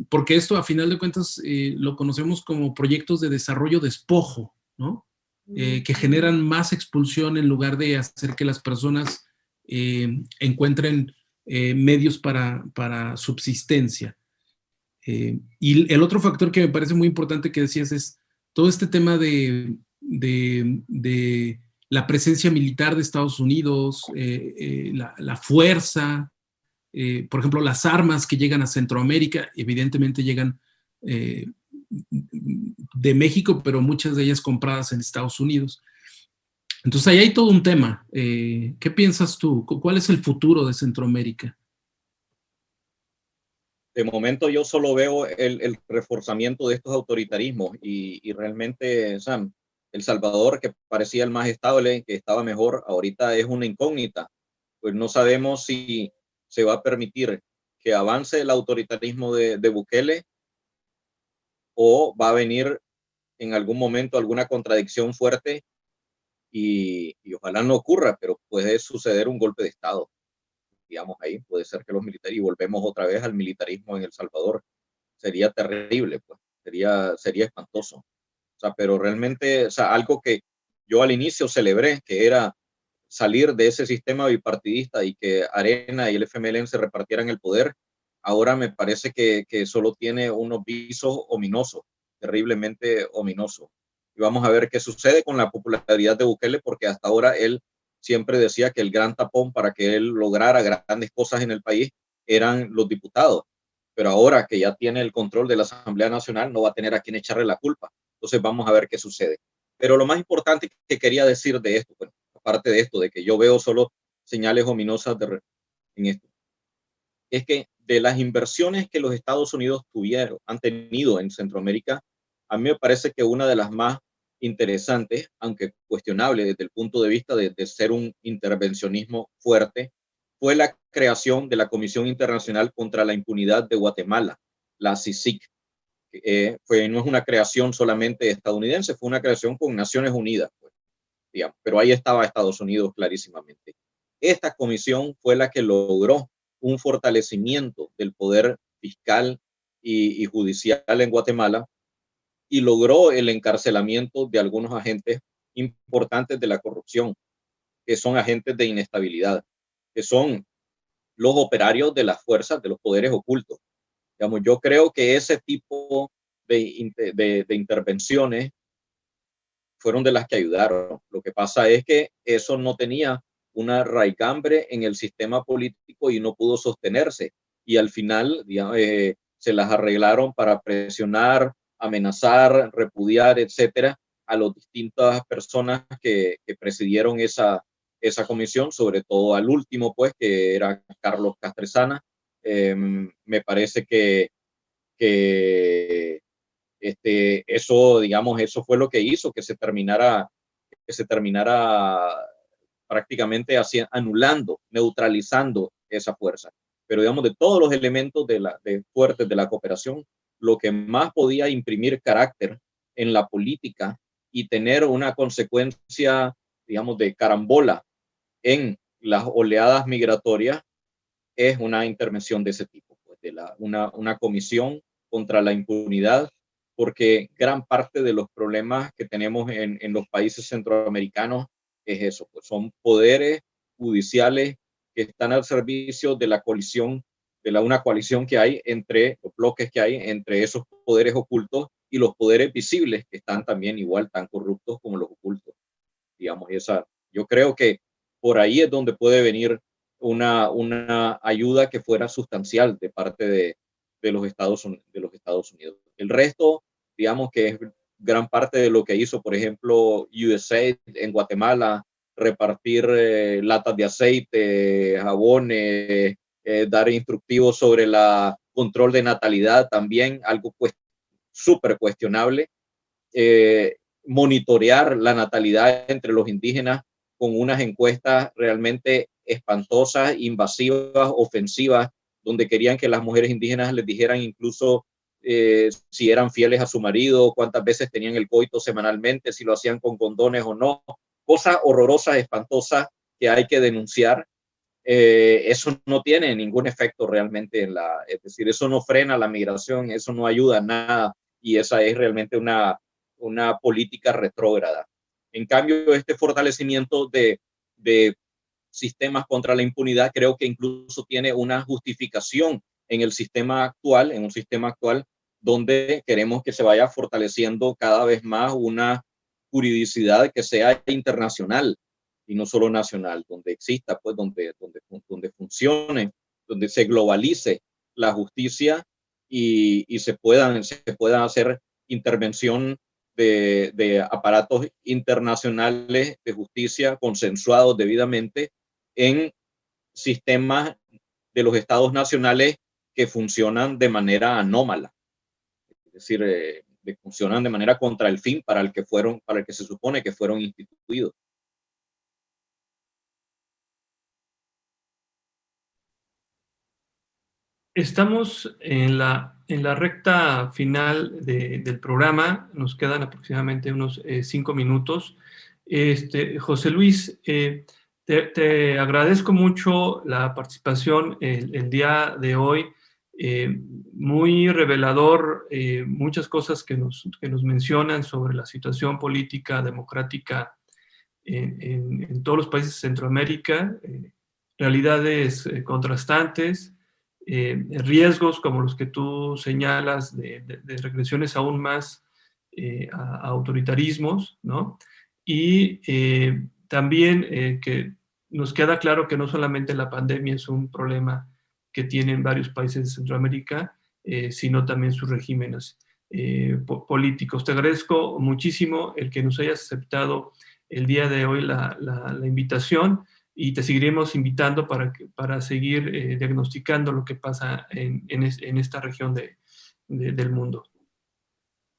porque esto a final de cuentas lo conocemos como proyectos de desarrollo despojo, ¿no? Que generan más expulsión en lugar de hacer que las personas encuentren medios para subsistencia. Y el otro factor que me parece muy importante que decías es todo este tema de la presencia militar de Estados Unidos, la fuerza, por ejemplo, las armas que llegan a Centroamérica, evidentemente llegan de México, pero muchas de ellas compradas en Estados Unidos. Entonces ahí hay todo un tema. ¿Qué piensas tú? ¿Cuál es el futuro de Centroamérica? De momento yo solo veo el reforzamiento de estos autoritarismos y realmente, Sam, El Salvador, que parecía el más estable, que estaba mejor, ahorita es una incógnita. Pues no sabemos si se va a permitir que avance el autoritarismo de Bukele o va a venir en algún momento alguna contradicción fuerte y ojalá no ocurra, pero puede suceder un golpe de Estado. Digamos, ahí puede ser que los militares, y volvemos otra vez al militarismo en El Salvador, sería terrible, pues, sería espantoso. O sea, pero realmente, o sea, algo que yo al inicio celebré, que era salir de ese sistema bipartidista y que Arena y el FMLN se repartieran el poder, ahora me parece que solo tiene unos visos ominosos, terriblemente ominosos. Y vamos a ver qué sucede con la popularidad de Bukele, porque hasta ahora él siempre decía que el gran tapón para que él lograra grandes cosas en el país eran los diputados. Pero ahora que ya tiene el control de la Asamblea Nacional, no va a tener a quien echarle la culpa. Entonces vamos a ver qué sucede. Pero lo más importante que quería decir de esto, bueno, aparte de esto, de que yo veo solo señales ominosas en esto, es que de las inversiones que los Estados Unidos han tenido en Centroamérica, a mí me parece que una de las más interesantes, aunque cuestionable desde el punto de vista de ser un intervencionismo fuerte, fue la creación de la Comisión Internacional contra la Impunidad de Guatemala, la CICIG. No es una creación solamente estadounidense, fue una creación con Naciones Unidas, pues, digamos, pero ahí estaba Estados Unidos clarísimamente. Esta comisión fue la que logró un fortalecimiento del poder fiscal y judicial en Guatemala, y logró el encarcelamiento de algunos agentes importantes de la corrupción, que son agentes de inestabilidad, que son los operarios de las fuerzas, de los poderes ocultos. Digamos, yo creo que ese tipo de intervenciones fueron de las que ayudaron. Lo que pasa es que eso no tenía una raigambre en el sistema político y no pudo sostenerse. Y al final, digamos, se las arreglaron para presionar, amenazar, repudiar, etcétera, a las distintas personas que presidieron esa comisión, sobre todo al último, pues, que era Carlos Castresana. Me parece que eso, digamos, eso fue lo que hizo que se terminara prácticamente anulando, neutralizando esa fuerza. Pero, digamos, de todos los elementos fuertes de la cooperación, lo que más podía imprimir carácter en la política y tener una consecuencia, digamos, de carambola en las oleadas migratorias es una intervención de ese tipo, pues, una comisión contra la impunidad, porque gran parte de los problemas que tenemos en los países centroamericanos es eso, pues son poderes judiciales que están al servicio de la coalición, una coalición que hay entre los bloques que hay entre esos poderes ocultos y los poderes visibles que están también igual tan corruptos como los ocultos. Digamos, yo creo que por ahí es donde puede venir una ayuda que fuera sustancial de parte de los Estados Unidos. El resto, digamos que es gran parte de lo que hizo, por ejemplo, USAID en Guatemala, repartir latas de aceite, jabones, dar instructivos sobre el control de natalidad también, algo pues súper cuestionable, monitorear la natalidad entre los indígenas con unas encuestas realmente espantosas, invasivas, ofensivas, donde querían que las mujeres indígenas les dijeran incluso si eran fieles a su marido, cuántas veces tenían el coito semanalmente, si lo hacían con condones o no. Cosas horrorosas, espantosas que hay que denunciar. Eso no tiene ningún efecto realmente es decir, eso no frena la migración, eso no ayuda a nada y esa es realmente una política retrógrada. En cambio, este fortalecimiento de sistemas contra la impunidad creo que incluso tiene una justificación en un sistema actual donde queremos que se vaya fortaleciendo cada vez más una juridicidad que sea internacional y no solo nacional, donde exista, pues, donde funcione, donde se globalice la justicia y se pueda hacer intervención de aparatos internacionales de justicia consensuados debidamente en sistemas de los estados nacionales que funcionan de manera anómala, es decir, funcionan de manera contra el fin para el que se supone que fueron instituidos. Estamos en la recta final del programa, nos quedan aproximadamente unos 5 minutos. José Luis, te agradezco mucho la participación el día de hoy, muy revelador, muchas cosas que nos mencionan sobre la situación política, democrática en todos los países de Centroamérica, realidades contrastantes, riesgos como los que tú señalas de regresiones aún más a autoritarismos, ¿no? Y también que nos queda claro que no solamente la pandemia es un problema que tienen varios países de Centroamérica, sino también sus regímenes políticos. Te agradezco muchísimo el que nos hayas aceptado el día de hoy la invitación y te seguiremos invitando para seguir diagnosticando lo que pasa en esta región del mundo.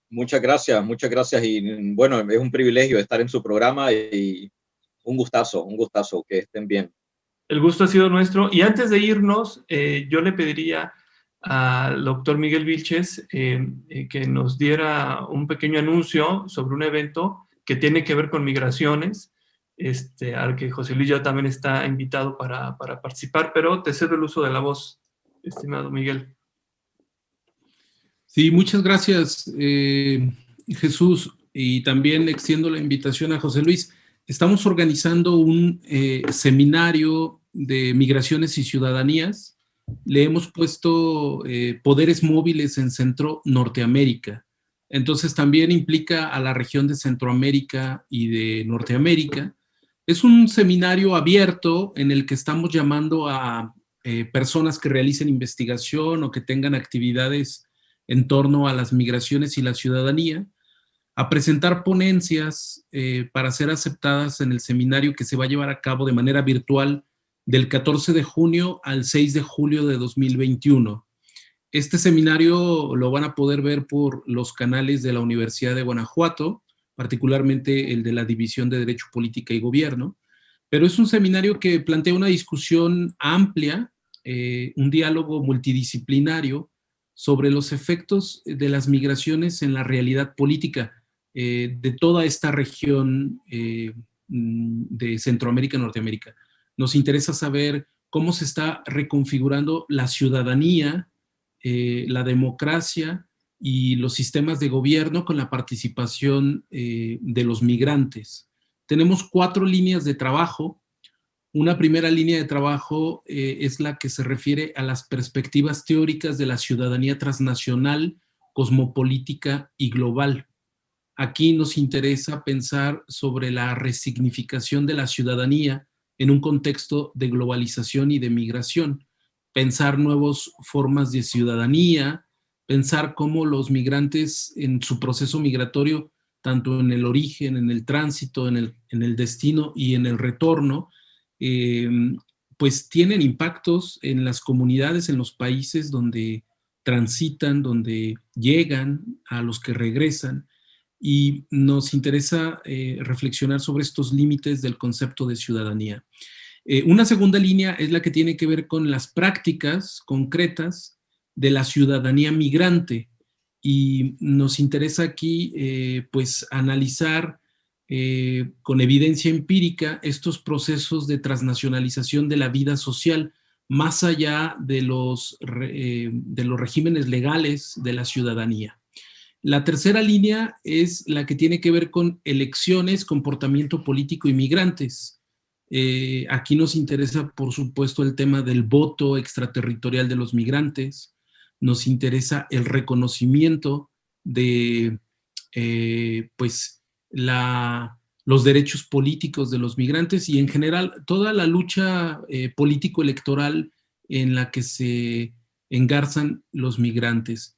Muchas gracias y bueno, es un privilegio estar en su programa y un gustazo, que estén bien. El gusto ha sido nuestro y antes de irnos, yo le pediría al doctor Miguel Vilches que nos diera un pequeño anuncio sobre un evento que tiene que ver con migraciones, al que José Luis ya también está invitado para participar, pero te cedo el uso de la voz, estimado Miguel. Sí, muchas gracias, Jesús. y también extiendo la invitación a José Luis. Estamos organizando un seminario de migraciones y ciudadanías. Le hemos puesto poderes móviles en Centro Norteamérica. Entonces también implica a la región de Centroamérica y de Norteamérica. Es un seminario abierto en el que estamos llamando a personas que realicen investigación o que tengan actividades en torno a las migraciones y la ciudadanía, a presentar ponencias para ser aceptadas en el seminario que se va a llevar a cabo de manera virtual del 14 de junio al 6 de julio de 2021. Este seminario lo van a poder ver por los canales de la Universidad de Guanajuato, particularmente el de la División de Derecho, Política y Gobierno, pero es un seminario que plantea una discusión amplia, un diálogo multidisciplinario sobre los efectos de las migraciones en la realidad política de toda esta región de Centroamérica y Norteamérica. Nos interesa saber cómo se está reconfigurando la ciudadanía, la democracia y los sistemas de gobierno con la participación de los migrantes. Tenemos 4 líneas de trabajo. Una primera línea de trabajo es la que se refiere a las perspectivas teóricas de la ciudadanía transnacional, cosmopolítica y global. Aquí nos interesa pensar sobre la resignificación de la ciudadanía en un contexto de globalización y de migración, pensar nuevas formas de ciudadanía, pensar cómo los migrantes en su proceso migratorio, tanto en el origen, en el tránsito, en el destino y en el retorno, pues tienen impactos en las comunidades, en los países donde transitan, donde llegan, a los que regresan, y nos interesa reflexionar sobre estos límites del concepto de ciudadanía. Una segunda línea es la que tiene que ver con las prácticas concretas de la ciudadanía migrante, y nos interesa aquí pues analizar con evidencia empírica estos procesos de transnacionalización de la vida social más allá de los regímenes legales de la ciudadanía. La tercera línea es la que tiene que ver con elecciones, comportamiento político y migrantes. Aquí nos interesa, por supuesto, el tema del voto extraterritorial de los migrantes. Nos interesa el reconocimiento de pues, los derechos políticos de los migrantes y en general toda la lucha político-electoral en la que se engarzan los migrantes.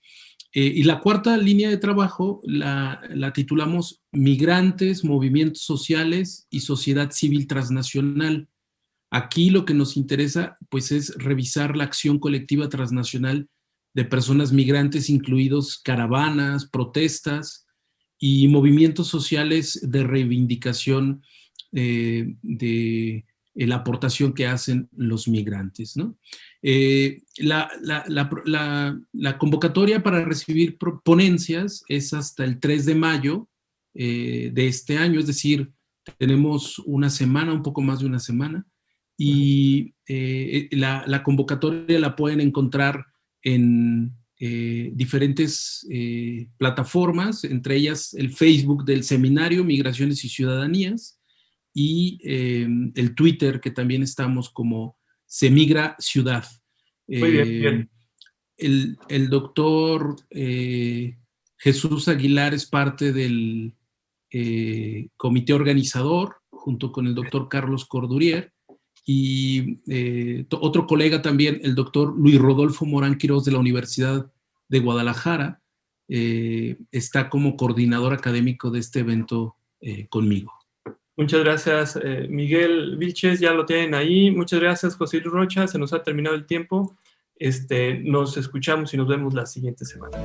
Y la cuarta línea de trabajo la titulamos Migrantes, Movimientos Sociales y Sociedad Civil Transnacional. Aquí lo que nos interesa pues, es revisar la acción colectiva transnacional de personas migrantes, incluidos caravanas, protestas y movimientos sociales de reivindicación de la aportación que hacen los migrantes, ¿no? La convocatoria para recibir ponencias es hasta el 3 de mayo de este año, es decir, tenemos una semana, un poco más de una semana, y la convocatoria la pueden encontrar en diferentes plataformas, entre ellas el Facebook del Seminario Migraciones y Ciudadanías, y el Twitter, que también estamos como Semigra Ciudad. Muy bien. El doctor Jesús Aguilar es parte del comité organizador, junto con el doctor Carlos Cordurier, y otro colega también, el doctor Luis Rodolfo Morán Quirós de la Universidad de Guadalajara, está como coordinador académico de este evento conmigo. Muchas gracias, Miguel Vilches, ya lo tienen ahí. Muchas gracias, José Luis Rocha, se nos ha terminado el tiempo. Nos escuchamos y nos vemos la siguiente semana.